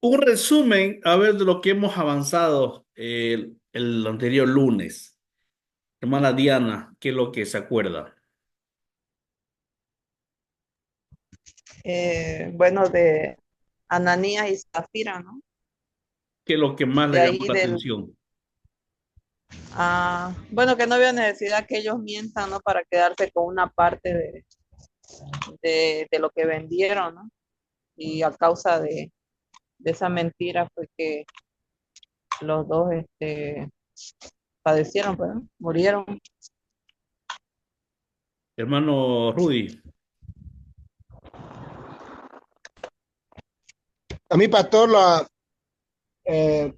Un resumen, a ver, de lo que hemos avanzado el anterior lunes. Hermana Diana, ¿qué es lo que se acuerda? Bueno, de Ananías y Zafira, ¿no? ¿Qué es lo que más le De llamó ahí la del, atención? bueno, que no había necesidad que ellos mientan, ¿no? Para quedarse con una parte de lo que vendieron, ¿no? Y a causa de esa mentira fue que los dos, padecieron, pues, ¿no? Murieron. Hermano Rudy, A mí, pastor, eh,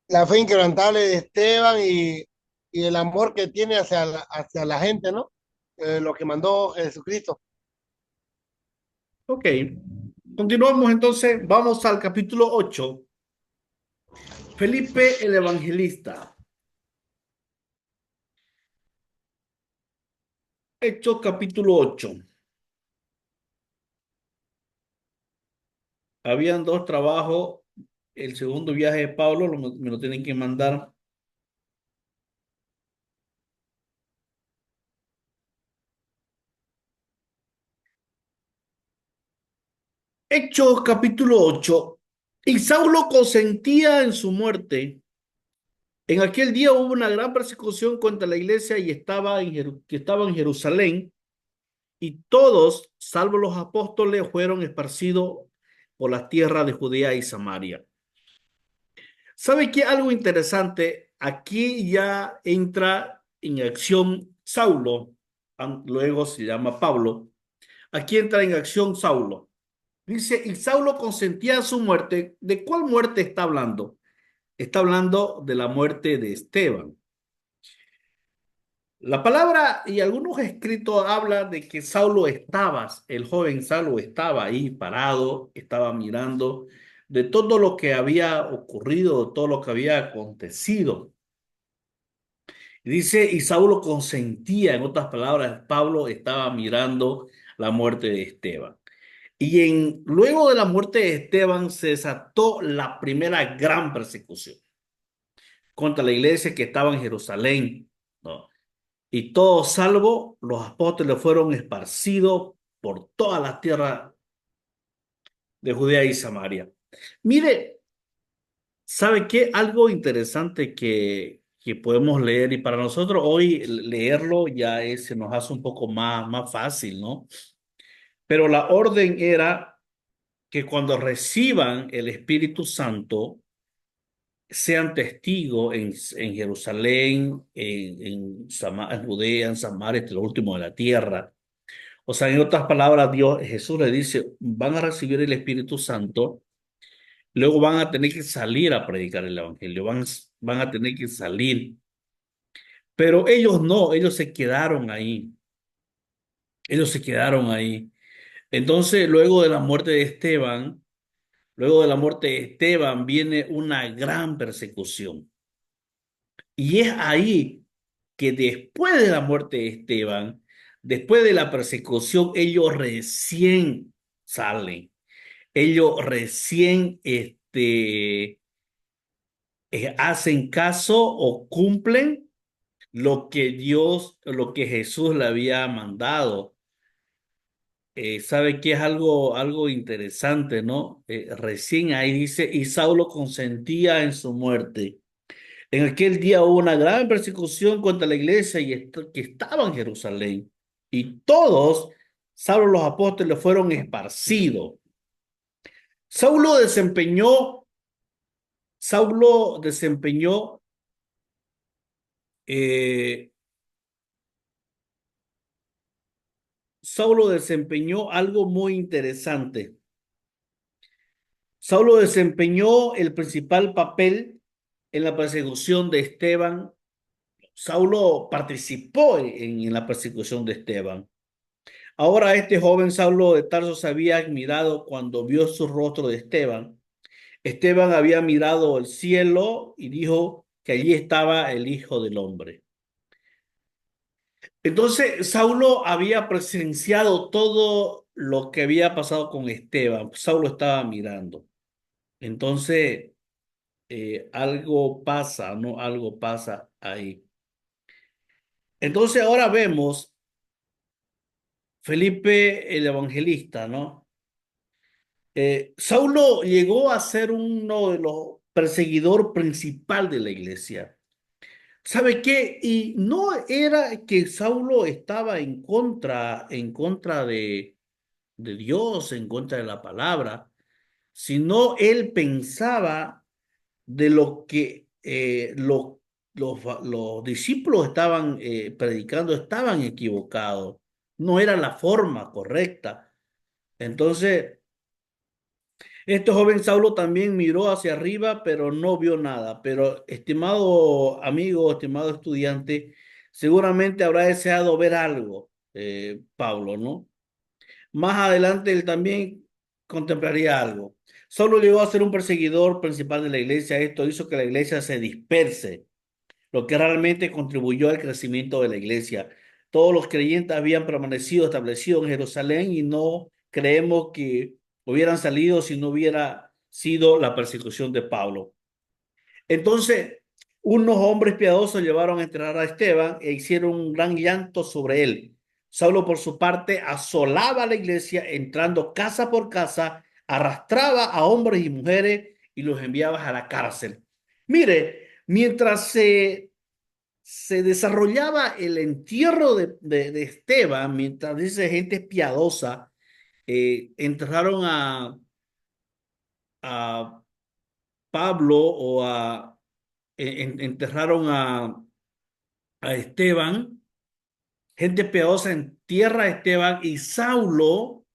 la fe inquebrantable de Esteban y el amor que tiene hacia la gente, ¿no? Lo que mandó Jesucristo. ok. Continuamos entonces, vamos al capítulo 8. Felipe el Evangelista. Hechos capítulo 8. Habían dos trabajos. El segundo viaje de Pablo me lo tienen que mandar. Hechos capítulo 8. Y Saulo consentía en su muerte. En aquel día hubo una gran persecución contra la iglesia y que estaba en Jerusalén, y todos, salvo los apóstoles, fueron esparcidos por las tierras de Judea y Samaria. ¿Sabe qué? Algo interesante, aquí ya entra en acción Saulo, luego se llama Pablo. Aquí entra en acción Saulo. Dice, y Saulo consentía su muerte. ¿De cuál muerte está hablando? Está hablando de la muerte de Esteban. La palabra y algunos escritos hablan de que el joven Saulo estaba ahí parado, estaba mirando de todo lo que había ocurrido, de todo lo que había acontecido. Y dice, y Saulo consentía, en otras palabras, Pablo estaba mirando la muerte de Esteban. Luego de la muerte de Esteban se desató la primera gran persecución contra la iglesia que estaba en Jerusalén, ¿no? Y todos, salvo los apóstoles, fueron esparcidos por todas las tierras de Judea y Samaria. Mire, ¿sabe qué? Algo interesante que podemos leer, y para nosotros hoy leerlo se nos hace un poco más fácil, ¿no? Pero la orden era que cuando reciban el Espíritu Santo, sean testigos en Jerusalén, en Judea, en Samaria, hasta lo último de la tierra. O sea, en otras palabras, Jesús le dice, van a recibir el Espíritu Santo, luego van a tener que salir a predicar el Evangelio, van a tener que salir. Pero ellos no, ellos se quedaron ahí, ellos se quedaron ahí. Entonces, luego de la muerte de Esteban viene una gran persecución. Y es ahí que después de la muerte de Esteban, después de la persecución, ellos recién salen. Ellos recién hacen caso o cumplen lo que Jesús le había mandado. Sabe que es algo interesante, ¿no? Recién ahí dice, y Saulo consentía en su muerte. En aquel día hubo una gran persecución contra la iglesia que estaba en Jerusalén. Y todos, salvo los apóstoles, fueron esparcidos. Saulo desempeñó, Saulo desempeñó, eh, Saulo desempeñó algo muy interesante. Saulo desempeñó el principal papel en la persecución de Esteban. Saulo participó en la persecución de Esteban. Ahora este joven Saulo de Tarso se había admirado cuando vio su rostro de Esteban. Esteban había mirado al cielo y dijo que allí estaba el Hijo del Hombre. Entonces Saulo había presenciado todo lo que había pasado con Esteban. Saulo estaba mirando. Entonces, algo pasa, ¿no? Algo pasa ahí. Entonces ahora vemos Felipe el Evangelista, ¿no? Saulo llegó a ser uno de los perseguidores principal de la iglesia. ¿Sabe qué? Y no era que Saulo estaba en contra de Dios, en contra de la palabra, sino él pensaba de lo que los discípulos estaban predicando, estaban equivocados, no era la forma correcta. Entonces, este joven Saulo también miró hacia arriba, pero no vio nada. Pero, estimado amigo, estimado estudiante, seguramente habrá deseado ver algo, Pablo, ¿no? Más adelante él también contemplaría algo. Saulo llegó a ser un perseguidor principal de la iglesia. Esto hizo que la iglesia se disperse, lo que realmente contribuyó al crecimiento de la iglesia. Todos los creyentes habían permanecido establecidos en Jerusalén y no creemos que hubieran salido si no hubiera sido la persecución de Pablo. Entonces, unos hombres piadosos llevaron a enterrar a Esteban e hicieron un gran llanto sobre él. Saulo, por su parte, asolaba la iglesia, entrando casa por casa, arrastraba a hombres y mujeres y los enviaba a la cárcel. Mire, mientras se desarrollaba el entierro de Esteban, mientras dice gente piadosa, enterraron a Pablo o enterraron a Esteban, gente piadosa entierra a Esteban y Saulo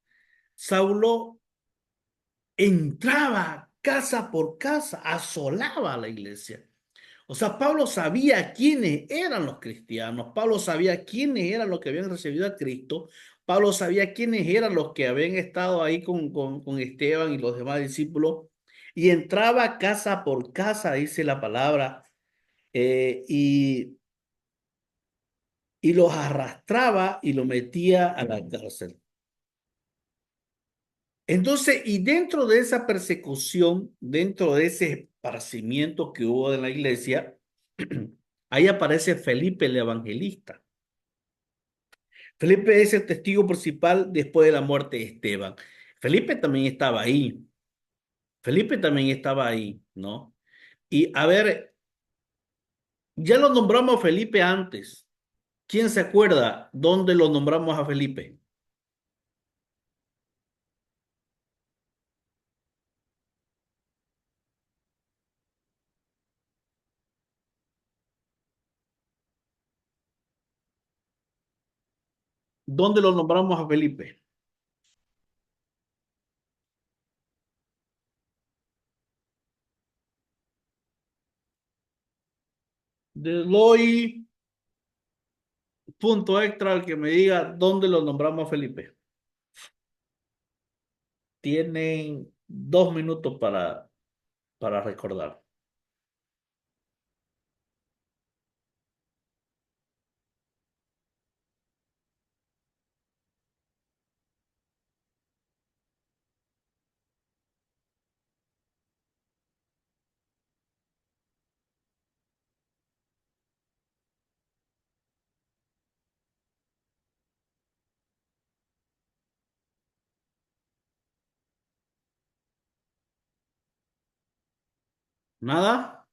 entraba casa por casa, asolaba a la iglesia. O sea, Pablo sabía quiénes eran los cristianos, Pablo sabía quiénes eran los que habían recibido a Cristo, Pablo sabía quiénes eran los que habían estado ahí con Esteban y los demás discípulos, y entraba casa por casa, dice la palabra, y los arrastraba y los metía a la cárcel. Entonces, y dentro de esa persecución, dentro de ese esparcimiento que hubo en la iglesia, ahí aparece Felipe el Evangelista. Felipe es el testigo principal después de la muerte de Esteban. Felipe también estaba ahí. Felipe también estaba ahí, ¿no? Y a ver, ya lo nombramos a Felipe antes. ¿Quién se acuerda dónde lo nombramos a Felipe? ¿Dónde lo nombramos a Felipe? Le doy punto extra al que me diga dónde lo nombramos a Felipe. Tienen 2 minutos para recordar. ¿Nada?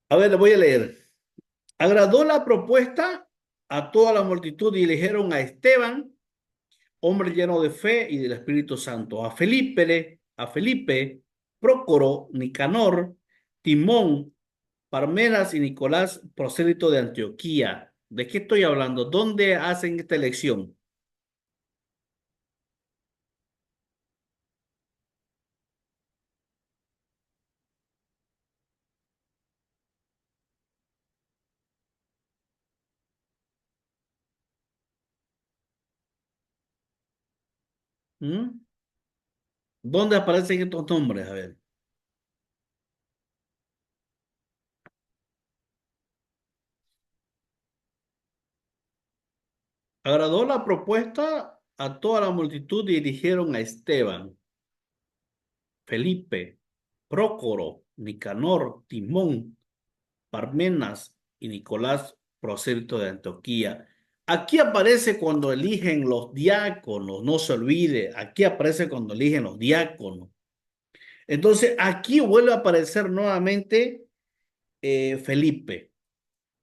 A ver, le voy a leer. Agradó la propuesta a toda la multitud y eligieron a Esteban, hombre lleno de fe y del Espíritu Santo, a Felipe, Prócoro, Nicanor, Timón, Parmenas y Nicolás, prosélito de Antioquía. ¿De qué estoy hablando? ¿Dónde hacen esta elección? ¿Mm? ¿Dónde aparecen estos nombres? A ver. Agradó la propuesta a toda la multitud y dirigieron a Esteban, Felipe, Prócoro, Nicanor, Timón, Parmenas y Nicolás, prosélito de Antioquía. Aquí aparece cuando eligen los diáconos, no se olvide, aquí aparece cuando eligen los diáconos. Entonces, aquí vuelve a aparecer nuevamente Felipe.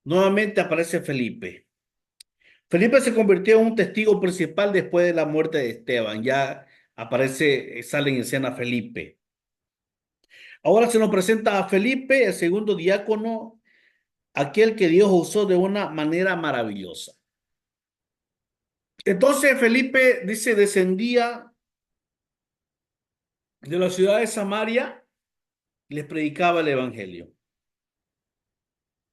Nuevamente aparece Felipe. Felipe se convirtió en un testigo principal después de la muerte de Esteban. Ya aparece, sale en escena Felipe. Ahora se nos presenta a Felipe, el segundo diácono, aquel que Dios usó de una manera maravillosa. Entonces Felipe dice, descendía de la ciudad de Samaria, les predicaba el evangelio.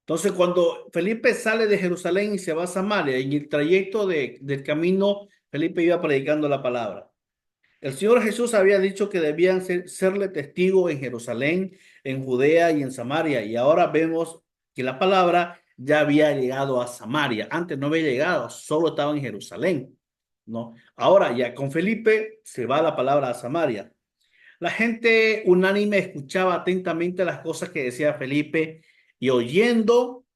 Entonces cuando Felipe sale de Jerusalén y se va a Samaria, en el trayecto del camino, Felipe iba predicando la palabra. El Señor Jesús había dicho que debían serle testigos en Jerusalén, en Judea y en Samaria. Y ahora vemos que la palabra ya había llegado a Samaria. Antes no había llegado, solo estaba en Jerusalén, ¿no? Ahora ya con Felipe se va la palabra a Samaria. La gente unánime escuchaba atentamente las cosas que decía Felipe y oyendo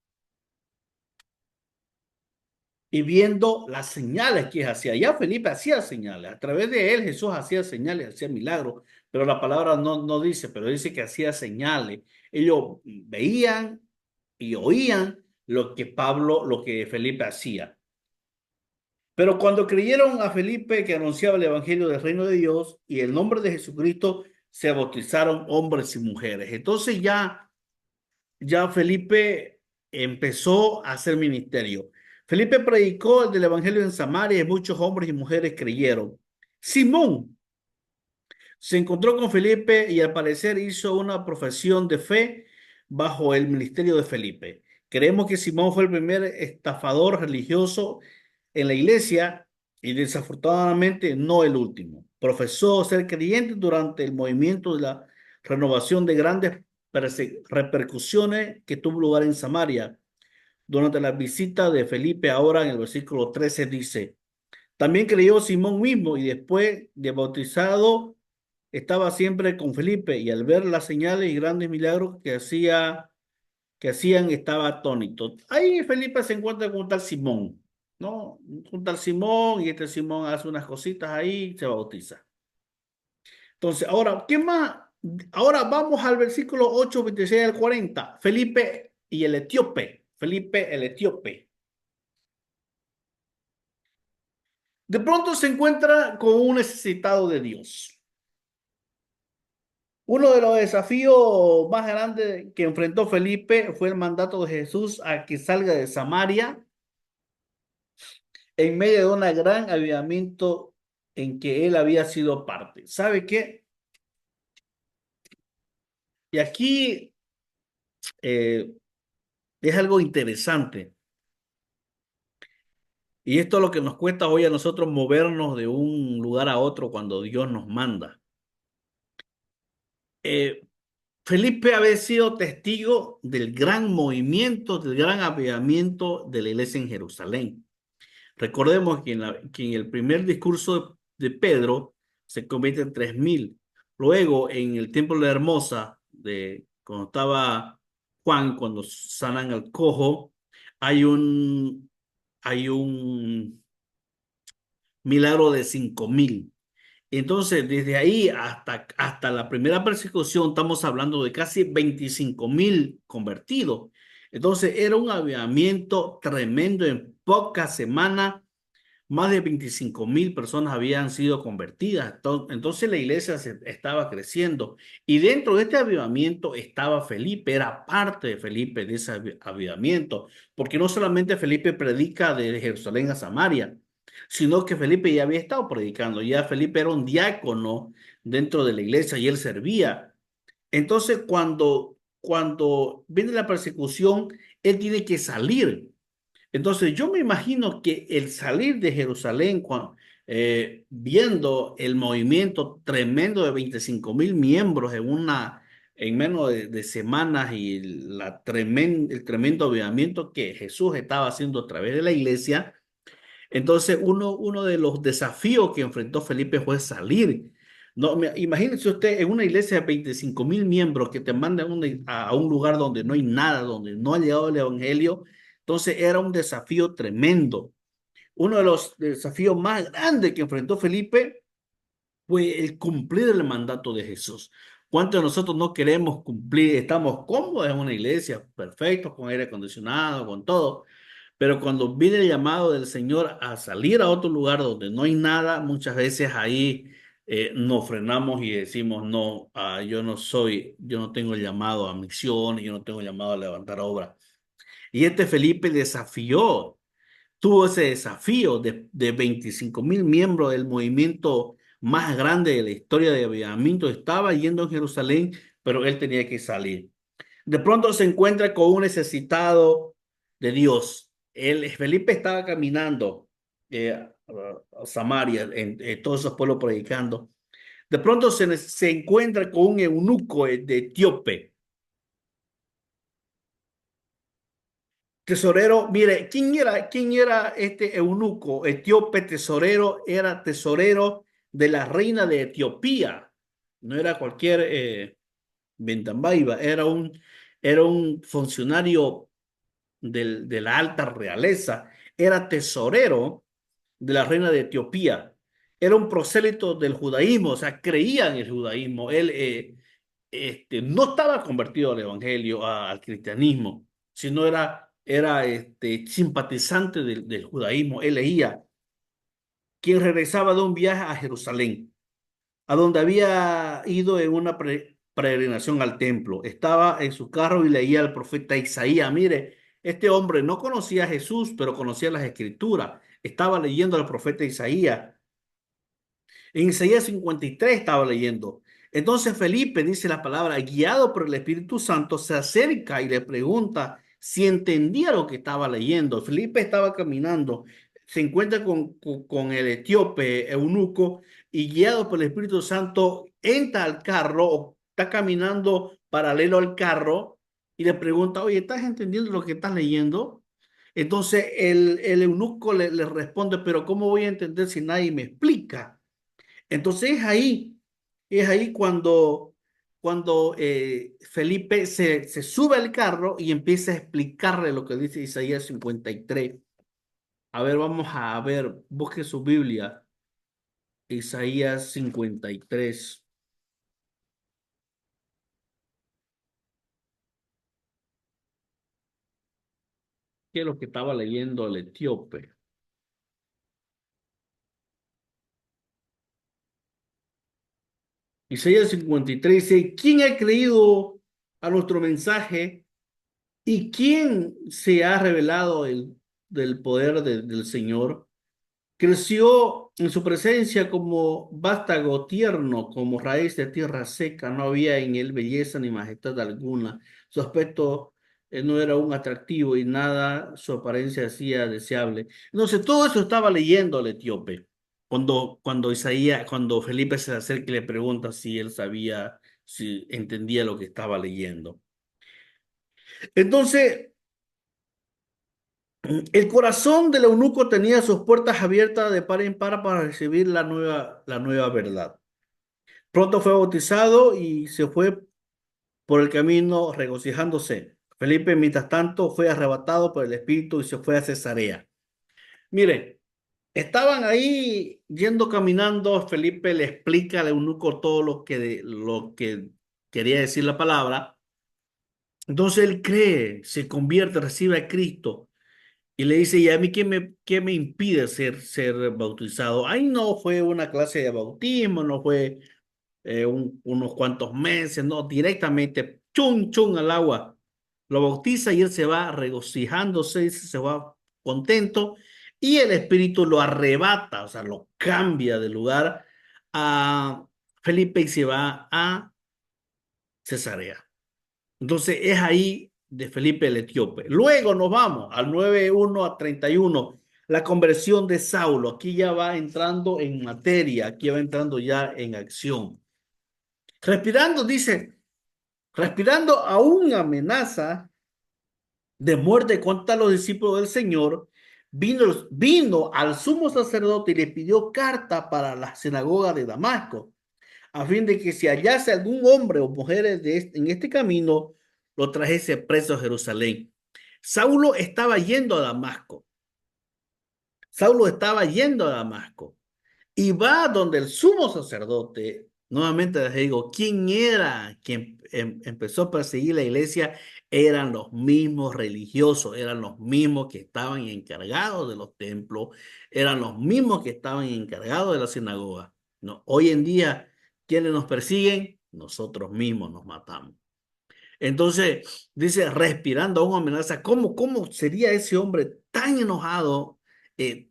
y viendo las señales que hacía. Ya Felipe hacía señales, a través de él Jesús hacía señales, hacía milagros, pero la palabra no dice, pero dice que hacía señales. Ellos veían y oían lo que Felipe hacía. Pero cuando creyeron a Felipe que anunciaba el evangelio del reino de Dios y el nombre de Jesucristo, se bautizaron hombres y mujeres. Entonces ya Felipe empezó a hacer ministerio. Felipe predicó el del evangelio en Samaria y muchos hombres y mujeres creyeron. Simón se encontró con Felipe y al parecer hizo una profesión de fe bajo el ministerio de Felipe. Creemos que Simón fue el primer estafador religioso en la iglesia y desafortunadamente no el último. Profesó ser creyente durante el movimiento de la renovación de grandes repercusiones que tuvo lugar en Samaria. Durante la visita de Felipe, ahora en el versículo 13 dice, también creyó Simón mismo y después de bautizado estaba siempre con Felipe y al ver las señales y grandes milagros que hacían estaba atónito. Ahí Felipe se encuentra con un tal Simón, ¿no? Un tal Simón y este Simón hace unas cositas ahí y se bautiza. Entonces, ahora, ¿qué más? Ahora vamos al versículo 8, 26 al 40. Felipe y el etíope. Felipe el etíope. De pronto se encuentra con un necesitado de Dios. Uno de los desafíos más grandes que enfrentó Felipe fue el mandato de Jesús a que salga de Samaria en medio de un gran avivamiento en que él había sido parte. ¿Sabe qué? Y aquí es algo interesante. Y esto es lo que nos cuesta hoy a nosotros movernos de un lugar a otro cuando Dios nos manda. Eh, Felipe había sido testigo del gran movimiento, del gran avivamiento de la iglesia en Jerusalén. Recordemos que en el primer discurso de Pedro se convierten 3,000. Luego, en el templo de la Hermosa, cuando estaba Juan, cuando sanan al cojo, hay un milagro de 5,000. Entonces, desde ahí hasta la primera persecución, estamos hablando de casi 25,000 convertidos. Entonces, era un avivamiento tremendo en pocas semanas. Más de 25,000 personas habían sido convertidas. Entonces la iglesia estaba creciendo. Y dentro de este avivamiento estaba Felipe, era parte de Felipe de ese avivamiento. Porque no solamente Felipe predica de Jerusalén a Samaria, sino que Felipe ya había estado predicando. Ya Felipe era un diácono dentro de la iglesia y él servía. Entonces cuando viene la persecución, él tiene que salir. Entonces, yo me imagino que el salir de Jerusalén, viendo el movimiento tremendo de 25,000 miembros en menos de semanas y el tremendo avivamiento que Jesús estaba haciendo a través de la iglesia, Entonces, uno de los desafíos que enfrentó Felipe fue salir. No, imagínense usted en una iglesia de 25,000 miembros que te mandan a un lugar donde no hay nada, donde no ha llegado el evangelio. Entonces, era un desafío tremendo. Uno de los desafíos más grandes que enfrentó Felipe fue el cumplir el mandato de Jesús. ¿Cuántos de nosotros no queremos cumplir? Estamos cómodos en una iglesia, perfectos, con aire acondicionado, con todo. Pero cuando viene el llamado del Señor a salir a otro lugar donde no hay nada, muchas veces ahí nos frenamos y decimos, no, yo no tengo el llamado a misión, yo no tengo el llamado a levantar obra. Y este Felipe tuvo ese desafío de 25,000 miembros del movimiento más grande de la historia de avivamiento. Estaba yendo a Jerusalén, pero él tenía que salir. De pronto se encuentra con un necesitado de Dios. Felipe estaba caminando a Samaria, en todos esos pueblos predicando. De pronto se encuentra con un eunuco de Etíope. Tesorero, mire, quién era este eunuco etíope tesorero? Era tesorero de la reina de Etiopía. No era cualquier Bentambaiba, era un funcionario de la alta realeza, era tesorero de la reina de Etiopía, era un prosélito del judaísmo, o sea, creía en el judaísmo. Él no estaba convertido al evangelio, al cristianismo, sino era simpatizante del judaísmo. Él leía, quien regresaba de un viaje a Jerusalén, a donde había ido en una peregrinación al templo. Estaba en su carro y leía al profeta Isaías. Mire, este hombre no conocía a Jesús, pero conocía las escrituras. Estaba leyendo al profeta Isaías. En Isaías 53 estaba leyendo. Entonces Felipe, dice la palabra, guiado por el Espíritu Santo, se acerca y le pregunta si entendía lo que estaba leyendo. Felipe estaba caminando, se encuentra con el etíope eunuco y guiado por el Espíritu Santo entra al carro o está caminando paralelo al carro y le pregunta, oye, ¿estás entendiendo lo que estás leyendo? Entonces el eunuco le responde, pero ¿cómo voy a entender si nadie me explica? Entonces es ahí cuando Felipe se sube al carro y empieza a explicarle lo que dice Isaías 53. A ver, vamos a ver, busque su Biblia, Isaías 53. ¿Qué es lo que estaba leyendo el etíope? Isaías 53 dice, ¿quién ha creído a nuestro mensaje y quién se ha revelado del poder del Señor? Creció en su presencia como vástago tierno, como raíz de tierra seca. No había en él belleza ni majestad alguna. Su aspecto no era un atractivo y nada su apariencia hacía deseable. Entonces, todo eso estaba leyendo el etíope. Cuando Felipe se le acerca y le pregunta si él sabía, si entendía lo que estaba leyendo. Entonces, el corazón del eunuco tenía sus puertas abiertas de par en par para recibir la nueva verdad. Pronto fue bautizado y se fue por el camino regocijándose. Felipe, mientras tanto, fue arrebatado por el Espíritu y se fue a Cesarea. Mire, estaban ahí yendo caminando. Felipe le explica al eunuco todo lo que quería decir la palabra. Entonces él cree, se convierte, recibe a Cristo. Y le dice, ¿y a mí qué me impide ser bautizado? Ahí no fue una clase de bautismo, no fue unos cuantos meses, no, directamente, chun, chun al agua. Lo bautiza y él se va regocijándose, dice, se va contento y el Espíritu lo arrebata, o sea, lo cambia de lugar a Felipe y se va a Cesarea. Entonces es ahí de Felipe el Etíope. Luego nos vamos al 9:1 a 31. La conversión de Saulo. Aquí ya va entrando en materia, aquí va entrando ya en acción. Respirando, dice, respirando aún amenaza de muerte contra los discípulos del Señor, vino al sumo sacerdote y le pidió carta para la sinagoga de Damasco, a fin de que si hallase algún hombre o mujeres en este camino, lo trajese preso a Jerusalén. Saulo estaba yendo a Damasco. Saulo estaba yendo a Damasco y va donde el sumo sacerdote. Nuevamente les digo, ¿quién era quien empezó a perseguir la iglesia? Eran los mismos religiosos, eran los mismos que estaban encargados de los templos, eran los mismos que estaban encargados de la sinagoga. No, hoy en día, ¿quiénes nos persiguen? Nosotros mismos nos matamos. Entonces, dice, respirando aún amenaza, ¿cómo sería ese hombre tan enojado,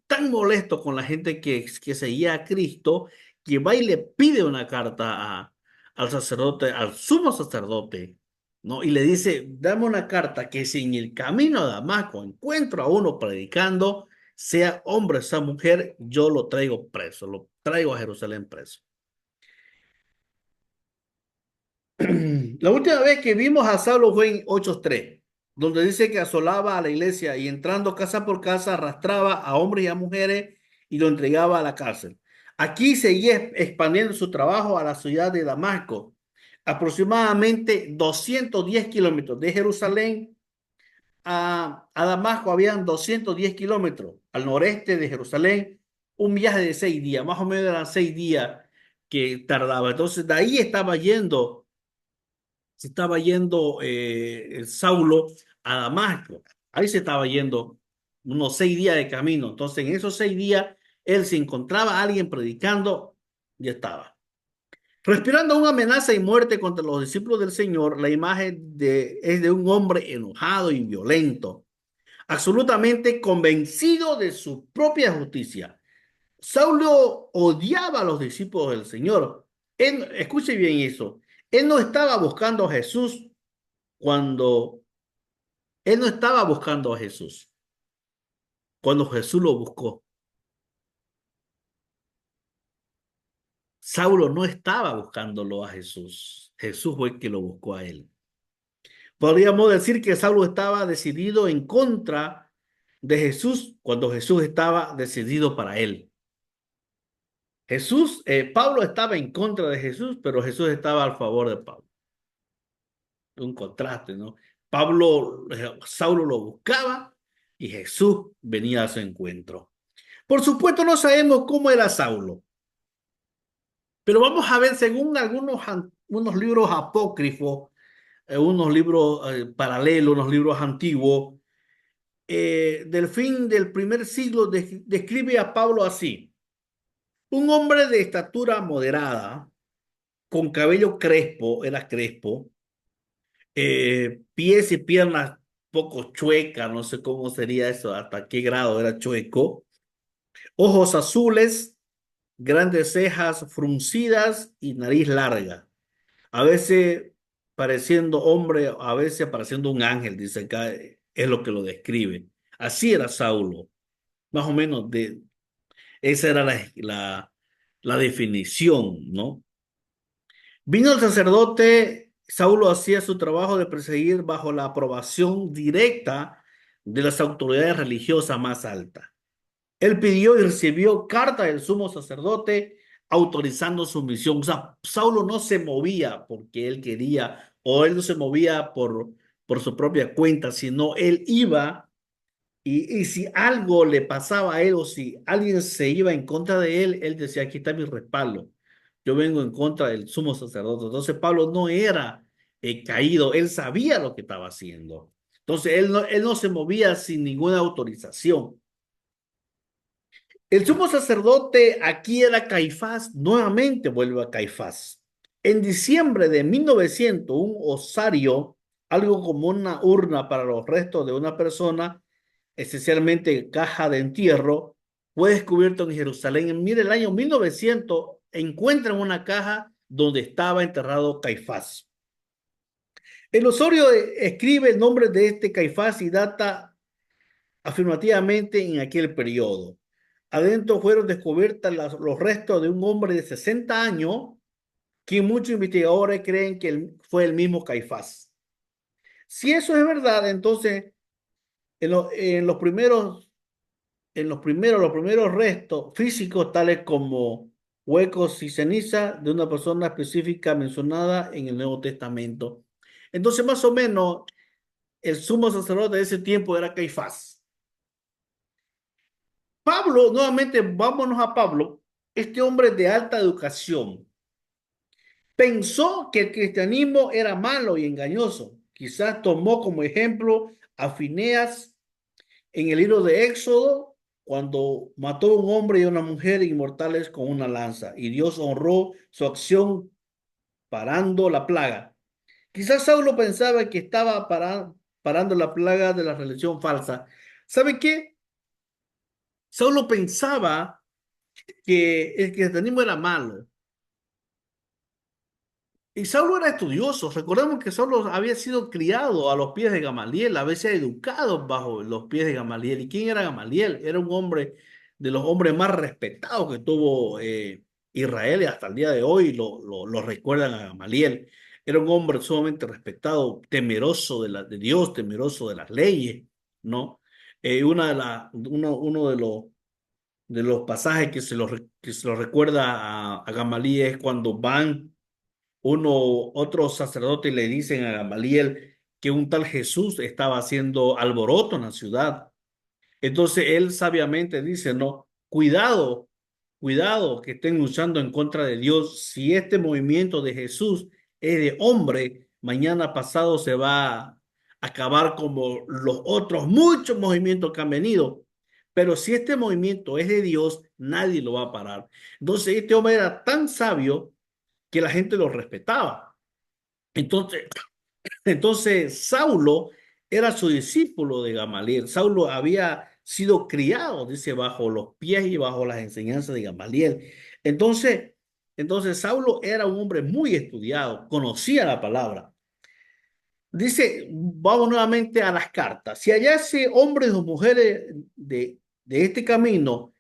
tan molesto con la gente que seguía a Cristo, que va y le pide una carta al sacerdote, al sumo sacerdote, ¿no? Y le dice, dame una carta que si en el camino a Damasco encuentro a uno predicando, sea hombre o sea mujer, yo lo traigo preso, lo traigo a Jerusalén preso. La última vez que vimos a Saulo fue en 8:3, donde dice que asolaba a la iglesia y entrando casa por casa arrastraba a hombres y a mujeres y lo entregaba a la cárcel. Aquí seguía expandiendo su trabajo a la ciudad de Damasco, aproximadamente 210 kilómetros de Jerusalén a Damasco. Habían 210 kilómetros al noreste de Jerusalén, un viaje de 6 días, más o menos eran 6 días que tardaba. Entonces de ahí se estaba yendo Saulo a Damasco. Ahí se estaba yendo unos 6 días de camino. Entonces, en esos 6 días, él se encontraba a alguien predicando, ya estaba. Respirando una amenaza y muerte contra los discípulos del Señor, la imagen es de un hombre enojado y violento, absolutamente convencido de su propia justicia. Saulo odiaba a los discípulos del Señor. Escuche bien eso. Él no estaba buscando a Jesús cuando él no estaba buscando a Jesús, cuando Jesús lo buscó. Saulo no estaba buscándolo a Jesús. Jesús fue el que lo buscó a él. Podríamos decir que Saulo estaba decidido en contra de Jesús cuando Jesús estaba decidido para él. Pablo estaba en contra de Jesús, pero Jesús estaba a favor de Pablo. Un contraste, ¿no? Saulo lo buscaba y Jesús venía a su encuentro. Por supuesto, no sabemos cómo era Saulo, pero vamos a ver, según unos libros apócrifos, unos libros paralelos, unos libros antiguos, del fin del primer siglo, describe a Pablo así: un hombre de estatura moderada, con cabello crespo, era crespo, pies y piernas poco chuecas, no sé cómo sería eso, hasta qué grado era chueco, ojos azules, grandes cejas fruncidas y nariz larga, a veces pareciendo hombre, a veces pareciendo un ángel, dice acá, es lo que lo describe. Así era Saulo, más o menos esa era la definición, ¿no? Vino el sacerdote, Saulo hacía su trabajo de perseguir bajo la aprobación directa de las autoridades religiosas más altas. Él pidió y recibió carta del sumo sacerdote autorizando su misión. O sea, Saulo no se movía porque él quería, o él no se movía por su propia cuenta, sino él iba y si algo le pasaba a él o si alguien se iba en contra de él, él decía, aquí está mi respaldo. Yo vengo en contra del sumo sacerdote. Entonces Pablo no era caído, él sabía lo que estaba haciendo. Entonces él no se movía sin ninguna autorización. El sumo sacerdote aquí era Caifás, nuevamente vuelve a Caifás. En diciembre de 1900, un osario, algo como una urna para los restos de una persona, esencialmente caja de entierro, fue descubierto en Jerusalén. Mire, el año 1900 encuentran una caja donde estaba enterrado Caifás. El osario escribe el nombre de este Caifás y data afirmativamente en aquel periodo. Adentro fueron descubiertas los restos de un hombre de 60 años que muchos investigadores creen que fue el mismo Caifás. Si eso es verdad, entonces en los primeros en los primeros restos físicos, tales como huecos y ceniza de una persona específica mencionada en el Nuevo Testamento. Entonces, más o menos, el sumo sacerdote de ese tiempo era Caifás. Pablo, nuevamente, vámonos a Pablo, este hombre de alta educación, pensó que el cristianismo era malo y engañoso. Quizás tomó como ejemplo a Fineas en el libro de Éxodo, cuando mató a un hombre y a una mujer inmortales con una lanza, y Dios honró su acción parando la plaga. Quizás Saulo pensaba que estaba parando la plaga de la religión falsa. ¿Sabe qué? Saulo pensaba que el cristianismo era malo. Y Saulo era estudioso. Recordemos que Saulo había sido criado a los pies de Gamaliel, había sido educado bajo los pies de Gamaliel. ¿Y quién era Gamaliel? Era un hombre de los hombres más respetados que tuvo Israel, y hasta el día de hoy lo recuerdan a Gamaliel. Era un hombre sumamente respetado, temeroso de Dios, temeroso de las leyes, ¿no? Uno de los pasajes que se lo recuerda a Gamaliel es cuando otros sacerdotes le dicen a Gamaliel que un tal Jesús estaba haciendo alboroto en la ciudad. Entonces él sabiamente dice, no, cuidado, cuidado que estén luchando en contra de Dios. Si este movimiento de Jesús es de hombre, mañana pasado se va a acabar como los otros muchos movimientos que han venido. Pero si este movimiento es de Dios, nadie lo va a parar. Entonces este hombre era tan sabio que la gente lo respetaba. Entonces, entonces Saulo era su discípulo de Gamaliel. Saulo había sido criado, dice, bajo los pies y bajo las enseñanzas de Gamaliel. Entonces, entonces Saulo era un hombre muy estudiado, conocía la palabra. Dice, vamos nuevamente a las cartas. Si hallase hombres o mujeres de este camino,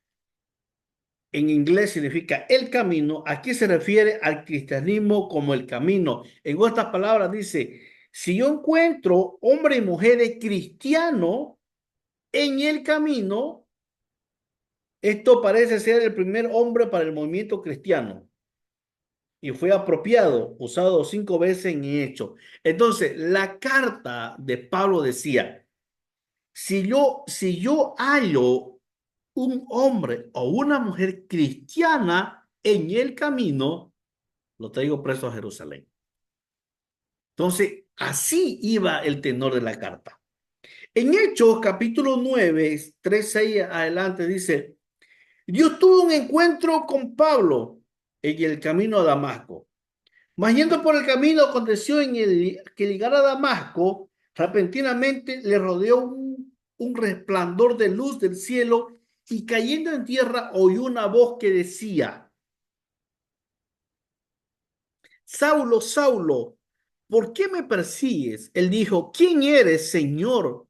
en inglés significa el camino, aquí se refiere al cristianismo como el camino. En otras palabras dice, si yo encuentro hombres y mujeres cristianos en el camino, esto parece ser el primer hombre para el movimiento cristiano y fue apropiado, usado 5 veces en Hechos. Entonces, la carta de Pablo decía, si yo hallo un hombre o una mujer cristiana en el camino, lo traigo preso a Jerusalén. Entonces, así iba el tenor de la carta. En Hechos, capítulo 9, 3, 6 adelante, dice, Dios tuvo un encuentro con Pablo en el camino a Damasco. Mas yendo por el camino, aconteció en el que llegar a Damasco, repentinamente le rodeó un resplandor de luz del cielo, y cayendo en tierra oyó una voz que decía, Saulo, Saulo, ¿por qué me persigues? Él dijo, ¿quién eres, Señor?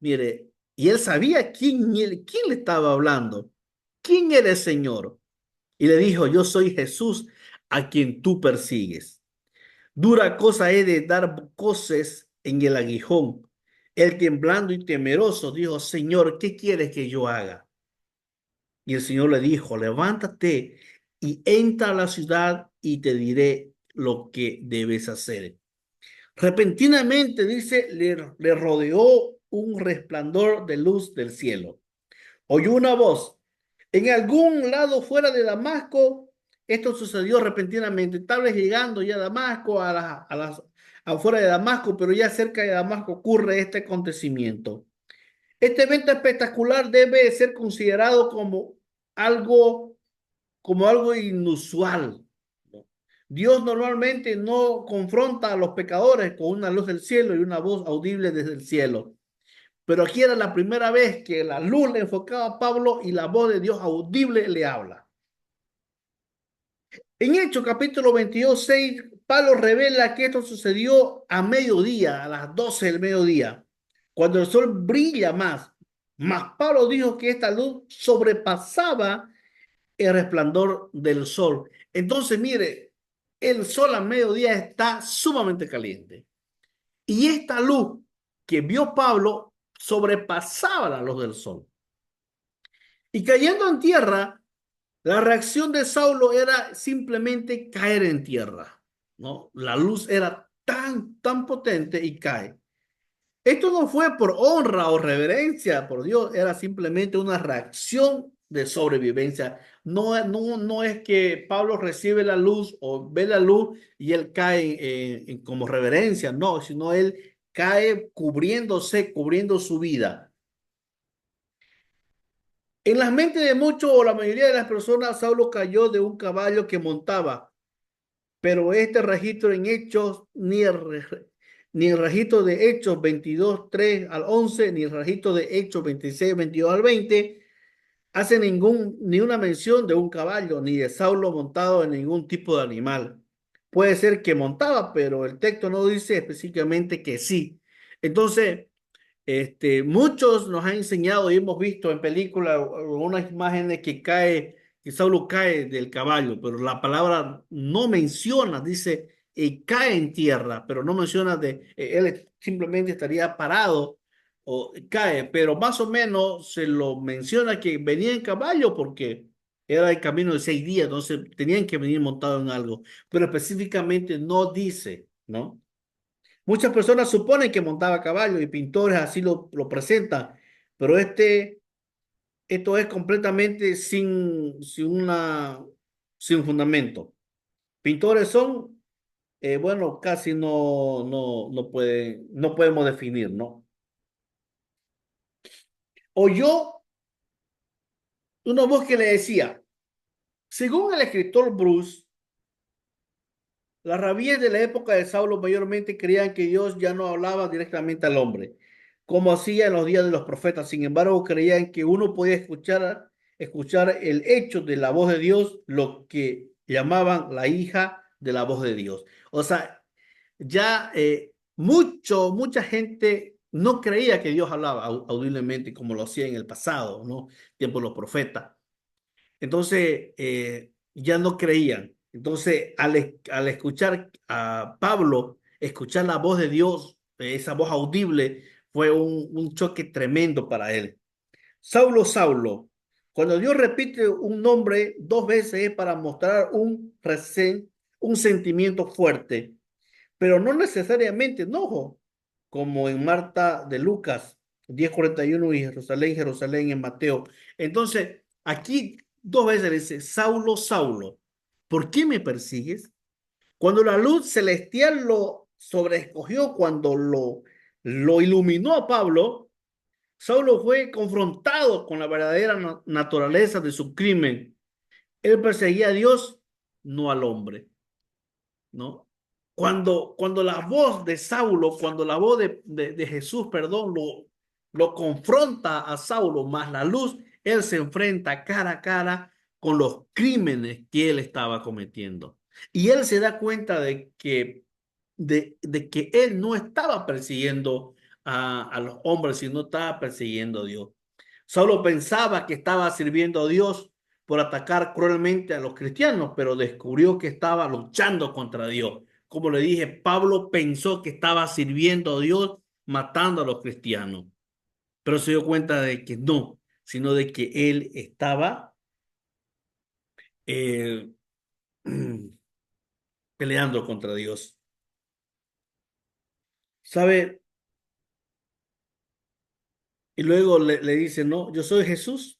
Mire, y él sabía quién le estaba hablando. ¿Quién eres, Señor? Y le dijo, yo soy Jesús a quien tú persigues. Dura cosa es de dar coces en el aguijón. Él, temblando y temeroso, dijo, Señor, ¿qué quieres que yo haga? Y el Señor le dijo, levántate y entra a la ciudad y te diré lo que debes hacer. Repentinamente, dice, le rodeó un resplandor de luz del cielo. Oyó una voz. En algún lado fuera de Damasco, esto sucedió repentinamente. Tal vez llegando ya a Damasco, afuera de Damasco, pero ya cerca de Damasco ocurre este acontecimiento. Este evento espectacular debe ser considerado algo, como algo inusual. Dios normalmente no confronta a los pecadores con una luz del cielo y una voz audible desde el cielo. Pero aquí era la primera vez que la luz le enfocaba a Pablo y la voz de Dios audible le habla. En Hechos capítulo 22, 6, Pablo revela que esto sucedió a mediodía, a las 12 del mediodía, cuando el sol brilla más. Mas Pablo dijo que esta luz sobrepasaba el resplandor del sol. Entonces, mire, el sol a mediodía está sumamente caliente. Y esta luz que vio Pablo sobrepasaba la luz del sol. Y cayendo en tierra, la reacción de Saulo era simplemente caer en tierra, ¿no? La luz era tan potente y cae. Esto no fue por honra o reverencia por Dios, era simplemente una reacción de sobrevivencia. No es que Pablo recibe la luz o ve la luz y él cae como reverencia, no, sino él cae cubriéndose, cubriendo su vida. En las mentes de muchos o la mayoría de las personas, Saulo cayó de un caballo que montaba, pero este registro en Hechos, ni el registro de Hechos 22 3 al 11 ni el registro de Hechos 26 22 al 20 hace ni una mención de un caballo, ni de Saulo montado en ningún tipo de animal. Puede ser que montaba, pero el texto no dice específicamente que sí. Entonces, muchos nos han enseñado y hemos visto en películas algunas imágenes que Saulo cae del caballo, pero la palabra no menciona, dice, cae en tierra, pero no menciona él simplemente estaría parado o cae, pero más o menos se lo menciona que venía en caballo porque era el camino de 6 días, entonces tenían que venir montados en algo, pero específicamente no dice, ¿no? Muchas personas suponen que montaba a caballo y pintores así lo presentan, pero esto es completamente sin fundamento. Pintores son, bueno, casi no podemos definir, ¿no? O yo, una voz que le decía, según el escritor Bruce, las rabíes de la época de Saulo mayormente creían que Dios ya no hablaba directamente al hombre, como hacía en los días de los profetas. Sin embargo, creían que uno podía escuchar el hecho de la voz de Dios, lo que llamaban la hija de la voz de Dios. O sea, ya mucha gente no creía que Dios hablaba audiblemente como lo hacía en el pasado, ¿no? Tiempo de los profetas. Entonces, ya no creían. Entonces, al escuchar a Pablo, escuchar la voz de Dios, esa voz audible, fue un choque tremendo para él. Saulo, Saulo. Cuando Dios repite un nombre 2 veces es para mostrar un sentimiento fuerte, pero no necesariamente enojo, como en Marta de Lucas 10:41 y Jerusalén, Jerusalén en Mateo. Entonces, aquí 2 veces dice, Saulo, Saulo, ¿por qué me persigues? Cuando la luz celestial lo sobreescogió, cuando lo iluminó a Pablo, Saulo fue confrontado con la verdadera naturaleza de su crimen. Él perseguía a Dios, no al hombre. ¿No? Cuando la voz de Saulo, cuando la voz de Jesús, perdón, lo confronta a Saulo, más la luz, él se enfrenta cara a cara con los crímenes que él estaba cometiendo. Y él se da cuenta de que él no estaba persiguiendo a los hombres, sino estaba persiguiendo a Dios. Saulo pensaba que estaba sirviendo a Dios por atacar cruelmente a los cristianos, pero descubrió que estaba luchando contra Dios. Como le dije, Pablo pensó que estaba sirviendo a Dios matando a los cristianos, pero se dio cuenta de que no, sino de que él estaba eh, peleando contra Dios. ¿Sabe? Y luego le dice, no, yo soy Jesús,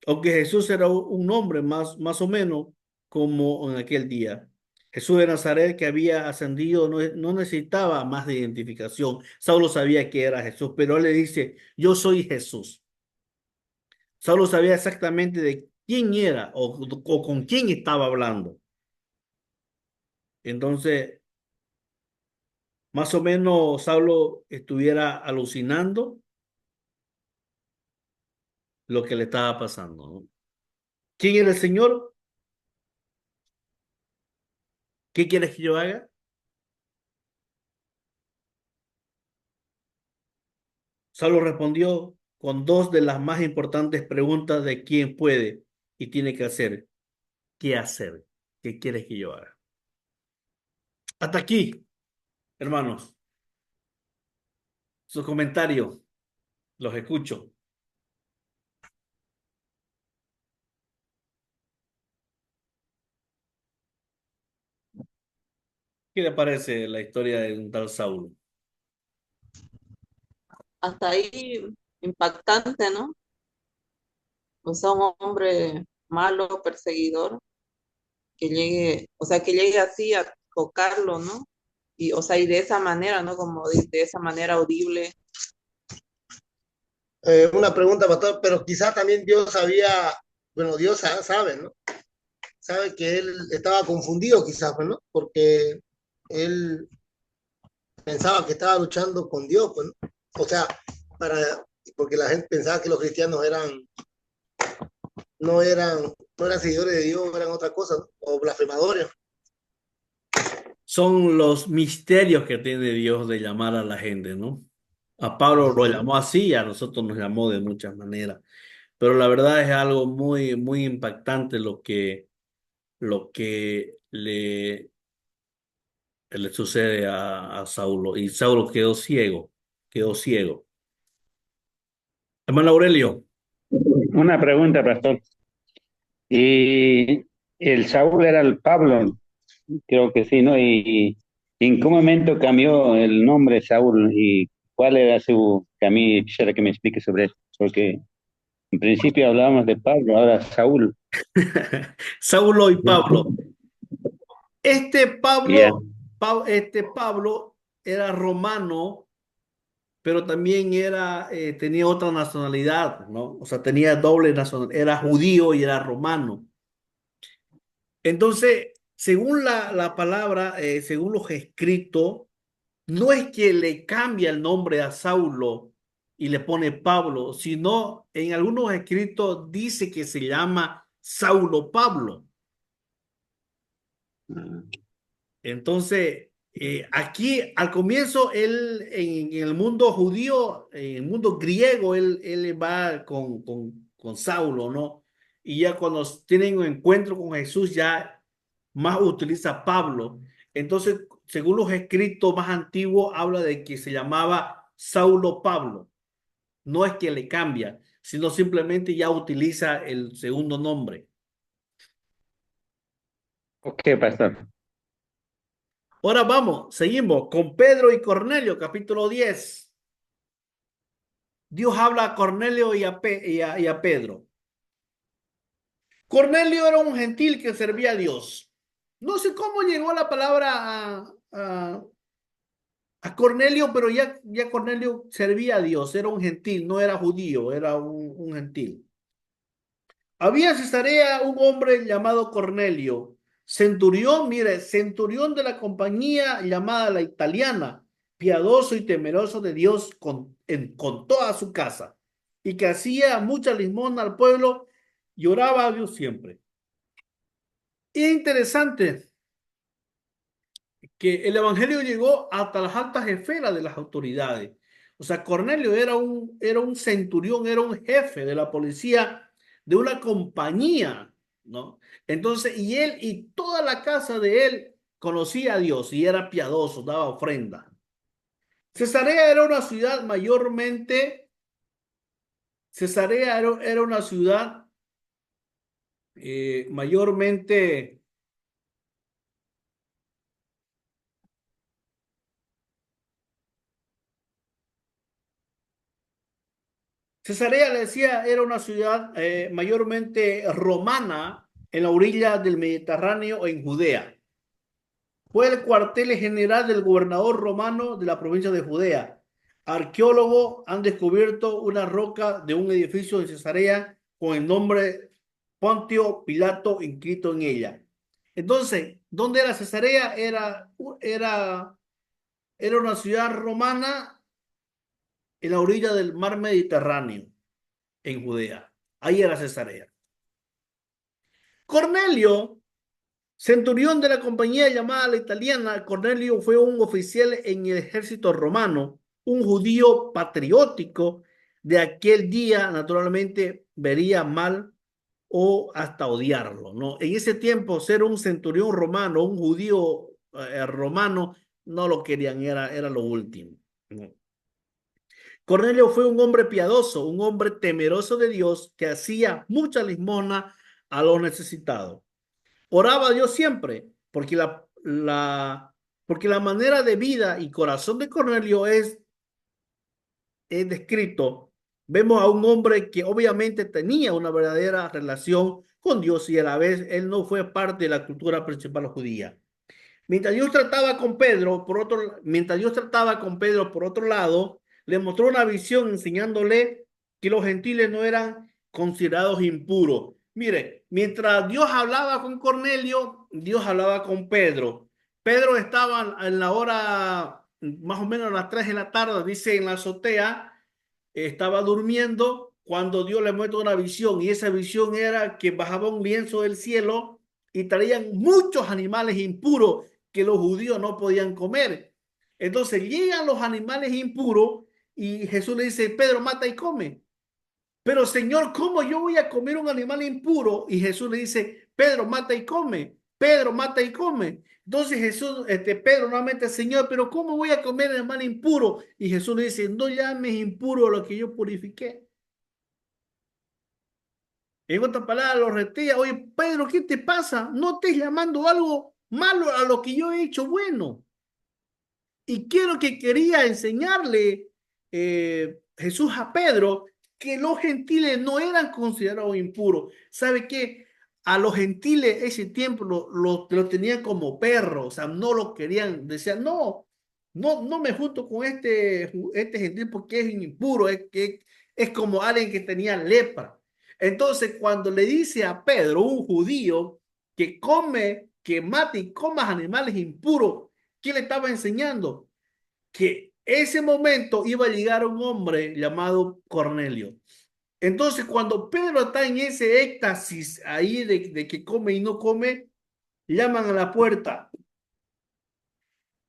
aunque Jesús era un hombre más o menos como en aquel día. Jesús de Nazaret que había ascendido no necesitaba más de identificación. Saulo sabía que era Jesús, pero él le dice, yo soy Jesús. Saulo sabía exactamente de quién era o con quién estaba hablando. Entonces, más o menos Saulo estuviera alucinando lo que le estaba pasando, ¿no? ¿Quién era el Señor? ¿Qué quieres que yo haga? Saulo respondió con dos de las más importantes preguntas de quién puede y tiene que hacer. ¿Qué hacer? ¿Qué quieres que yo haga? Hasta aquí, hermanos. Sus comentarios, los escucho. ¿Qué le parece la historia de un tal Saulo? Hasta ahí impactante, ¿no? O sea, un hombre malo, perseguidor, que llegue, o sea, que llegue así a tocarlo, ¿no? Y, o sea, y de esa manera, ¿no? Como de esa manera audible. Una pregunta, pastor, pero quizás también Dios sabía, bueno, Dios sabe, ¿no? Sabe que él estaba confundido quizás, pues, ¿no? Porque él pensaba que estaba luchando con Dios, pues, ¿no? O sea, para, porque la gente pensaba que los cristianos no eran seguidores de Dios, eran otra cosa, ¿no? O blasfemadores. Son los misterios que tiene Dios de llamar a la gente, ¿no? A Pablo lo Ujú. llamó así, y a nosotros nos llamó de muchas maneras. Pero la verdad es algo muy, muy impactante lo que le sucede a Saulo. Y Saulo quedó ciego, quedó ciego. Hermano Aurelio, Una pregunta, pastor. Y el Saúl era el Pablo, creo que sí, ¿no? Y ¿en qué momento cambió el nombre Saúl y cuál era su camino? Quisiera que me explique sobre eso, porque en principio hablábamos de Pablo, ahora Saúl. Saulo y Pablo. Este Ya. Pablo, este Pablo era romano, pero también tenía otra nacionalidad, ¿no? O sea, tenía doble nacionalidad, era judío y era romano. Entonces, según la palabra, según los escritos, no es que le cambia el nombre a Saulo y le pone Pablo, sino en algunos escritos dice que se llama Saulo Pablo. Entonces, aquí al comienzo, él en el mundo judío, en el mundo griego, él va con Saulo, ¿no? Y ya cuando tienen un encuentro con Jesús, ya más utiliza Pablo. Entonces, según los escritos más antiguos, habla de que se llamaba Saulo Pablo. No es que le cambia, sino simplemente ya utiliza el segundo nombre. Ok, pastor. Ahora vamos, seguimos con Pedro y Cornelio, capítulo 10. Dios habla a Cornelio y a Pedro. Cornelio era un gentil que servía a Dios. No sé cómo llegó la palabra a Cornelio, pero ya Cornelio servía a Dios, era un gentil, no era judío, era un gentil. Había en Cesarea un hombre llamado Cornelio, centurión, mire, centurión de la compañía llamada la italiana, piadoso y temeroso de Dios con toda su casa, y que hacía mucha limosna al pueblo y oraba a Dios siempre. Y es interesante que el evangelio llegó hasta las altas esferas de las autoridades. O sea, Cornelio era un centurión, era un jefe de la policía de una compañía, ¿no? Entonces, y él y toda la casa de él conocía a Dios y era piadoso, daba ofrenda. Cesarea era una ciudad Cesarea era una ciudad mayormente. Cesarea, le decía, era una ciudad mayormente romana en la orilla del Mediterráneo en Judea. Fue el cuartel general del gobernador romano de la provincia de Judea. Arqueólogos han descubierto una roca de un edificio de Cesarea con el nombre Pontio Pilato inscrito en ella. Entonces, ¿dónde era Cesarea? Era una ciudad romana en la orilla del mar Mediterráneo en Judea. Ahí era Cesarea. Cornelio, centurión de la compañía llamada la italiana, Cornelio fue un oficial en el ejército romano, un judío patriótico de aquel día, naturalmente vería mal o hasta odiarlo, ¿no? En ese tiempo, ser un centurión romano, un judío romano, no lo querían, era lo último, ¿no? Cornelio fue un hombre piadoso, un hombre temeroso de Dios que hacía mucha limosna a los necesitados. Oraba a Dios siempre, porque porque la manera de vida y corazón de Cornelio es descrito. Vemos a un hombre que obviamente tenía una verdadera relación con Dios y a la vez él no fue parte de la cultura principal judía. Mientras Dios trataba con Pedro por otro lado, le mostró una visión enseñándole que los gentiles no eran considerados impuros. Mire, mientras Dios hablaba con Cornelio, Dios hablaba con Pedro. Pedro estaba en la hora, más o menos a las 3 de la tarde, dice, en la azotea, estaba durmiendo cuando Dios le muestra una visión, y esa visión era que bajaba un lienzo del cielo y traían muchos animales impuros que los judíos no podían comer. Entonces llegan los animales impuros y Jesús le dice, Pedro, mata y come. Pero Señor, ¿cómo yo voy a comer un animal impuro? Y Jesús le dice, Pedro, mata y come. Pedro, mata y come. Entonces Pedro nuevamente, Señor, pero ¿cómo voy a comer animal impuro? Y Jesús le dice, no llames impuro lo que yo purifiqué. En otras palabras, lo retía, oye, Pedro, ¿qué te pasa? No estés llamando algo malo a lo que yo he hecho bueno. Y quiero que quería enseñarle Jesús a Pedro que los gentiles no eran considerados impuros. ¿Sabe qué? A los gentiles ese tiempo lo tenían como perros, o sea, no lo querían, decían, no me junto con este gentil porque es impuro, es como alguien que tenía lepra. Entonces, cuando le dice a Pedro, un judío, que mate y coma animales impuros, ¿qué le estaba enseñando? Que ese momento iba a llegar un hombre llamado Cornelio. Entonces, cuando Pedro está en ese éxtasis ahí de que come y no come, llaman a la puerta.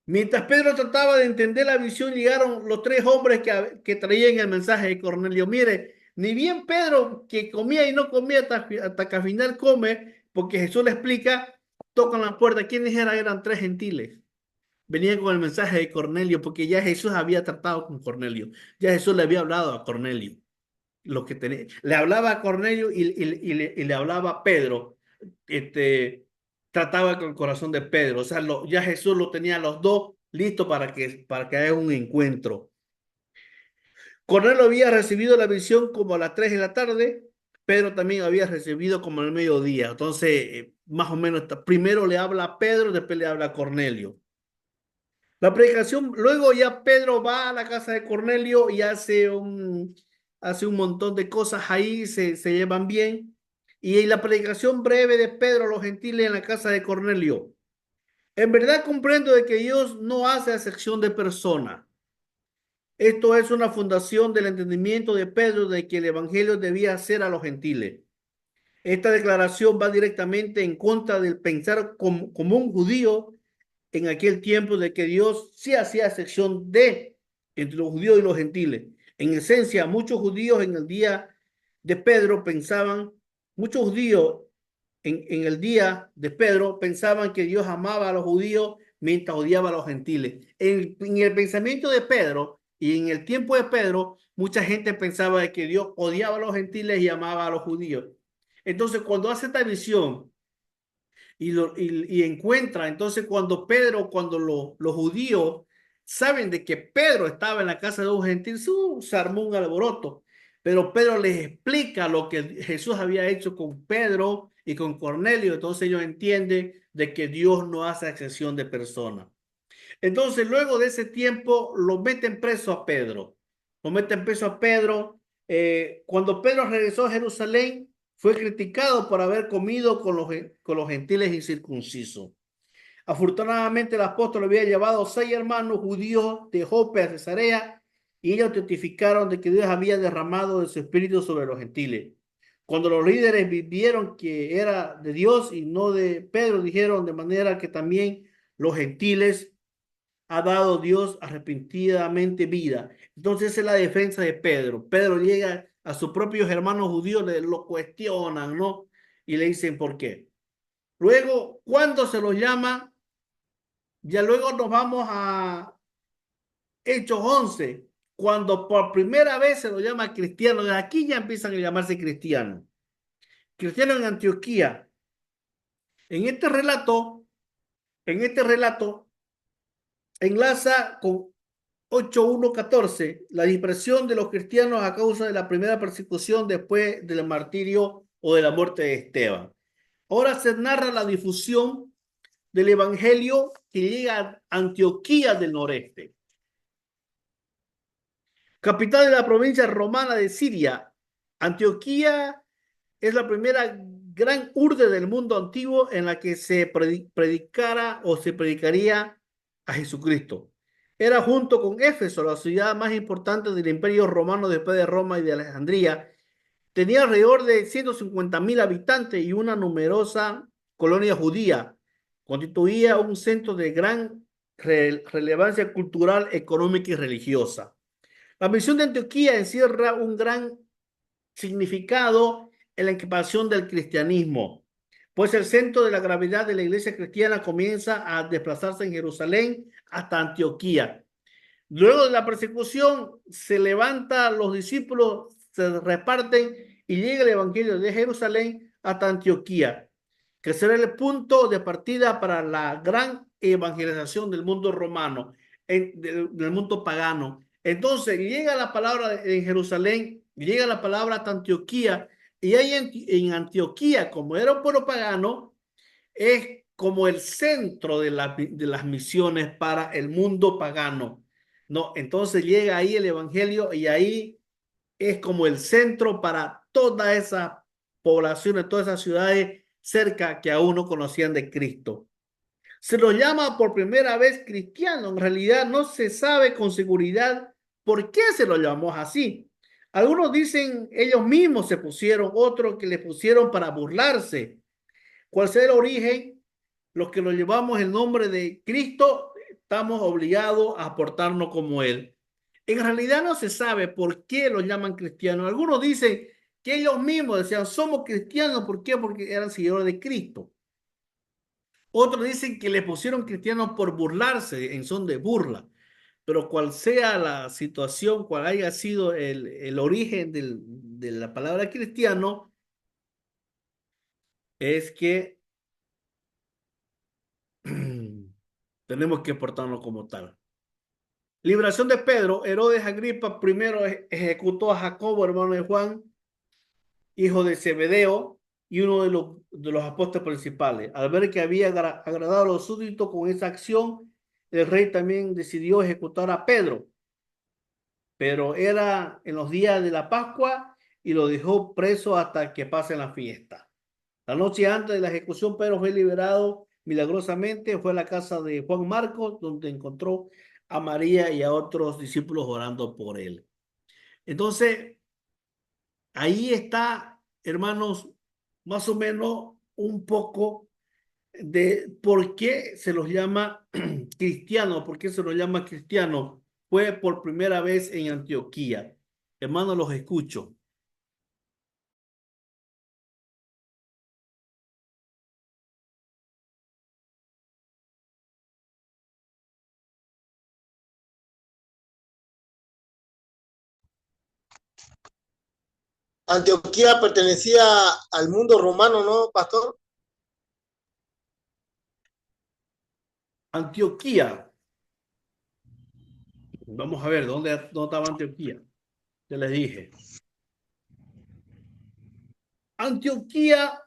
Mientras Pedro trataba de entender la visión, llegaron los tres hombres que traían el mensaje de Cornelio. Mire, ni bien Pedro, que comía y no comía hasta que al final come, porque Jesús le explica, tocan la puerta. ¿Quiénes eran? Eran tres gentiles. Venían con el mensaje de Cornelio, porque ya Jesús había tratado con Cornelio. Ya Jesús le había hablado a Cornelio. Lo que tenía, le hablaba a Cornelio y le hablaba a Pedro. Trataba con el corazón de Pedro. O sea, ya Jesús lo tenía a los dos listos para que haya un encuentro. Cornelio había recibido la visión como a las 3 de la tarde. Pedro también había recibido como al mediodía. Entonces, más o menos, primero le habla a Pedro, después le habla a Cornelio. La predicación, luego ya Pedro va a la casa de Cornelio y hace un montón de cosas ahí, se llevan bien. Y en la predicación breve de Pedro a los gentiles en la casa de Cornelio. En verdad comprendo de que Dios no hace acepción de persona. Esto es una fundación del entendimiento de Pedro de que el evangelio debía ser a los gentiles. Esta declaración va directamente en contra del pensar como un judío en aquel tiempo de que Dios sí hacía excepción entre los judíos y los gentiles. En esencia, muchos judíos en el día de Pedro pensaban, muchos judíos en el día de Pedro pensaban que Dios amaba a los judíos mientras odiaba a los gentiles. En el pensamiento de Pedro y en el tiempo de Pedro, mucha gente pensaba de que Dios odiaba a los gentiles y amaba a los judíos. Entonces, cuando hace esta visión y encuentra, entonces cuando los judíos saben de que Pedro estaba en la casa de un gentil, se armó un alboroto. Pero Pedro les explica lo que Jesús había hecho con Pedro y con Cornelio. Entonces ellos entienden de que Dios no hace excepción de personas. Entonces luego de ese tiempo lo meten preso a Pedro. Lo meten preso a Pedro. Cuando Pedro regresó a Jerusalén, fue criticado por haber comido con los gentiles incircuncisos. Afortunadamente el apóstol había llevado 6 hermanos judíos de Jope a Cesarea y ellos testificaron de que Dios había derramado de su espíritu sobre los gentiles. Cuando los líderes vieron que era de Dios y no de Pedro, dijeron de manera que también los gentiles ha dado Dios arrepentidamente vida. Entonces esa es la defensa de Pedro. Pedro llega a sus propios hermanos judíos, lo cuestionan, ¿no? Y le dicen por qué. Luego, cuando se los llama, ya luego nos vamos a Hechos 11, cuando por primera vez se los llama cristianos. Desde aquí ya empiezan a llamarse cristianos. Cristianos en Antioquía. En este relato, enlaza con 8:1:14, la dispersión de los cristianos a causa de la primera persecución después del martirio o de la muerte de Esteban. Ahora se narra la difusión del evangelio que llega a Antioquía del noreste, capital de la provincia romana de Siria. Antioquía es la primera gran urbe del mundo antiguo en la que se predicara o se predicaría a Jesucristo. Era junto con Éfeso la ciudad más importante del Imperio Romano después de Roma y de Alejandría. Tenía alrededor de 150.000 habitantes y una numerosa colonia judía. Constituía un centro de gran relevancia cultural, económica y religiosa. La misión de Antioquía encierra un gran significado en la expansión del cristianismo, pues el centro de la gravedad de la iglesia cristiana comienza a desplazarse en Jerusalén hasta Antioquía. Luego de la persecución se levantan los discípulos, se reparten y llega el evangelio de Jerusalén hasta Antioquía, que será el punto de partida para la gran evangelización del mundo romano, del mundo pagano. Entonces llega la palabra en Jerusalén, llega la palabra hasta Antioquía, y ahí en Antioquía, como era un pueblo pagano, es como el centro de las misiones para el mundo pagano. No, entonces llega ahí el evangelio y ahí es como el centro para todas esas poblaciones, todas esas ciudades cerca que aún no conocían de Cristo. Se los llama por primera vez cristiano. En realidad no se sabe con seguridad por qué se los llamó así. Algunos dicen ellos mismos se pusieron, otros que le pusieron para burlarse. ¿Cuál sea el origen? Los que lo llevamos el nombre de Cristo, estamos obligados a portarnos como Él. En realidad no se sabe por qué los llaman cristianos. Algunos dicen que ellos mismos decían, somos cristianos. ¿Por qué? Porque eran seguidores de Cristo. Otros dicen que le pusieron cristianos por burlarse, en son de burla. Pero cual sea la situación, cual haya sido el origen de la palabra cristiano, es que tenemos que portarnos como tal. Liberación de Pedro. Herodes Agripa primero ejecutó a Jacobo, hermano de Juan, hijo de Zebedeo, y uno de los apóstoles principales. Al ver que había agradado a los súbditos con esa acción, el rey también decidió ejecutar a Pedro, pero era en los días de la Pascua y lo dejó preso hasta que pasen la fiesta. La noche antes de la ejecución, Pedro fue liberado milagrosamente, fue a la casa de Juan Marcos, donde encontró a María y a otros discípulos orando por él. Entonces, ahí está, hermanos, más o menos un poco de por qué se los llama cristianos, por qué se los llama cristianos. Fue por primera vez en Antioquía. Hermanos, los escucho. Antioquía pertenecía al mundo romano, ¿no, pastor? Antioquía. Vamos a ver, ¿dónde estaba Antioquía? Ya les dije. Antioquía,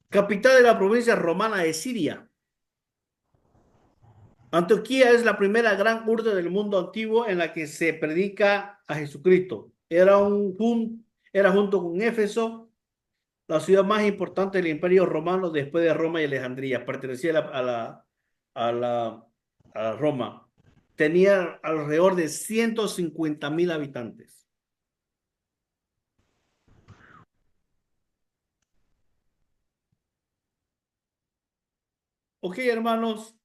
capital de la provincia romana de Siria. Antioquía es la primera gran urbe del mundo antiguo en la que se predica a Jesucristo. Era junto con Éfeso la ciudad más importante del Imperio Romano después de Roma y Alejandría. Pertenecía a la, a Roma. Tenía alrededor de 150.000 habitantes. Ok, hermanos,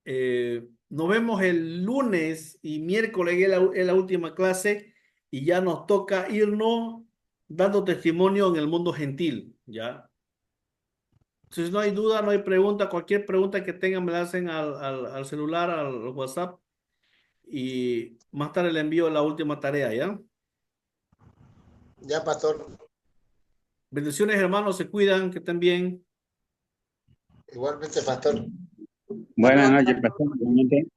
nos vemos el lunes y miércoles en la última clase y ya nos toca irnos dando testimonio en el mundo gentil, ¿ya? Si no hay duda, no hay pregunta, cualquier pregunta que tengan me la hacen al celular, al WhatsApp y más tarde le envío la última tarea, ¿ya? Ya, pastor. Bendiciones, hermanos, se cuidan, que estén bien. Igualmente, pastor. Buenas Hasta noches, luego. pastor. Igualmente.